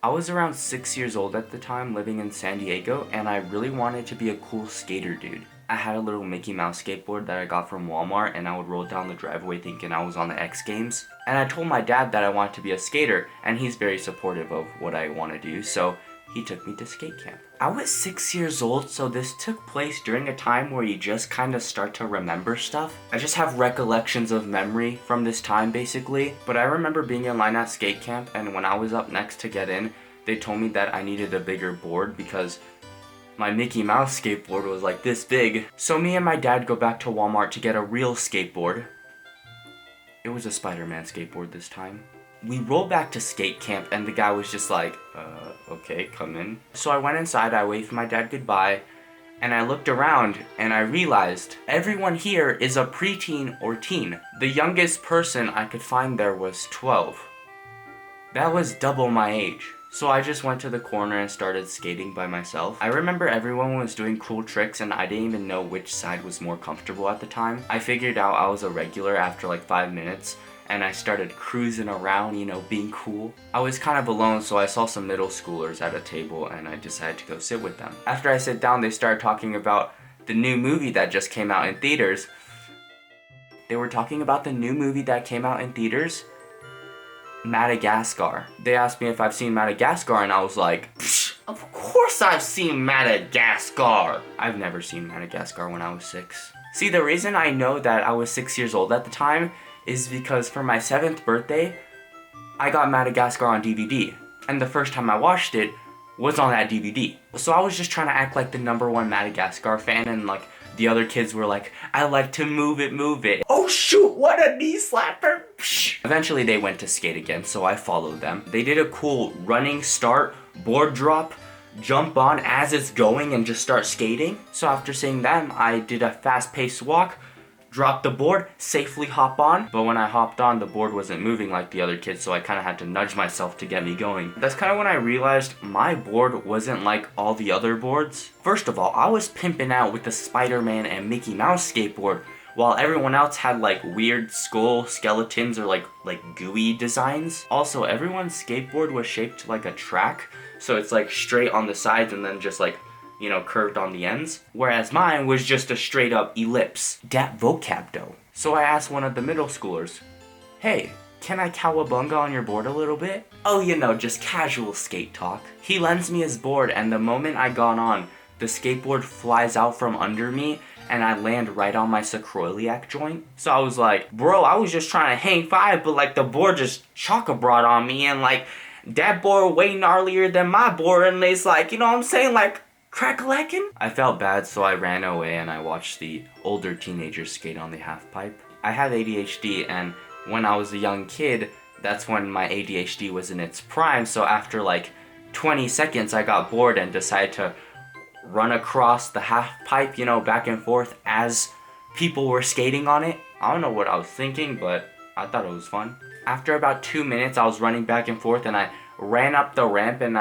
I was around 6 years old at the time, living in San Diego, and I really wanted to be a cool skater dude. I had a little Mickey Mouse skateboard that I got from Walmart, and I would roll down the driveway thinking I was on the X Games. And I told my dad that I wanted to be a skater, and he's very supportive of what I want to do, so he took me to skate camp. I was 6 years old, so this took place during a time where you just kind of start to remember stuff. I just have recollections of memory from this time basically, but I remember being in line at skate camp, and when I was up next to get in, they told me that I needed a bigger board because my Mickey Mouse skateboard was like this big. So me and my dad go back to Walmart to get a real skateboard. It was a Spider-Man skateboard this time. We rolled back to skate camp and the guy was just like, okay, come in. So I went inside, I waved my dad goodbye, and I looked around and I realized everyone here is a preteen or teen. The youngest person I could find there was 12. That was double my age. So I just went to the corner and started skating by myself. I remember everyone was doing cool tricks and I didn't even know which side was more comfortable at the time. I figured out I was a regular after like 5 minutes and I started cruising around, you know, being cool. I was kind of alone, so I saw some middle schoolers at a table and I decided to go sit with them. After I sat down, they started talking about the new movie that just came out in theaters. They were talking about the new movie that came out in theaters, Madagascar. They asked me if I've seen Madagascar and I was like, of course I've seen Madagascar! I've never seen Madagascar when I was 6. See, the reason I know that I was 6 years old at the time is because for my 7th birthday, I got Madagascar on DVD. And the first time I watched it was on that DVD. So I was just trying to act like the #1 Madagascar fan, and like the other kids were like, I like to move it, move it. Oh shoot, what a knee slapper! Eventually they went to skate again, so I followed them. They did a cool running start, board drop, jump on as it's going and just start skating. So after seeing them, I did a fast-paced walk, dropped the board, safely hop on. But when I hopped on, the board wasn't moving like the other kids, so I kind of had to nudge myself to get me going. That's kind of when I realized my board wasn't like all the other boards. First of all, I was pimping out with the Spider-Man and Mickey Mouse skateboard, while everyone else had like weird skull skeletons or like gooey designs. Also, everyone's skateboard was shaped like a track, so it's like straight on the sides and then just like, you know, curved on the ends, whereas mine was just a straight up ellipse. Dat vocab though. So I asked one of the middle schoolers, hey, can I cowabunga on your board a little bit? Oh, you know, just casual skate talk. He lends me his board, and the moment I got on, the skateboard flies out from under me and I land right on my sacroiliac joint. So I was like, bro, I was just trying to hang five, but like the board just chock-a-brought on me, and like that board way gnarlier than my board, and it's like, you know what I'm saying, like crack-a-lackin'? I felt bad, so I ran away and I watched the older teenagers skate on the half pipe. I have ADHD, and when I was a young kid, that's when my ADHD was in its prime, so after like 20 seconds I got bored and decided to run across the half pipe, you know, back and forth as people were skating on it. I don't know what I was thinking, but I thought it was fun. After about 2 minutes, I was running back and forth and I ran up the ramp, and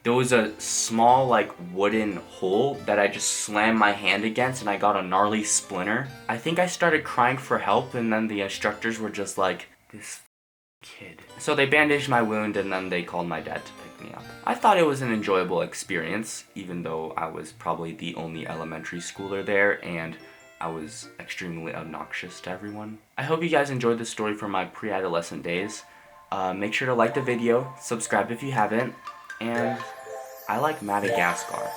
there was a small like wooden hole that I just slammed my hand against and I got a gnarly splinter. I think I started crying for help, and then the instructors were just like, this kid. So they bandaged my wound and then they called my dad to pick me up. I thought it was an enjoyable experience, even though I was probably the only elementary schooler there and I was extremely obnoxious to everyone. I hope you guys enjoyed this story from my pre-adolescent days. Make sure to like the video, subscribe if you haven't, and I like Madagascar.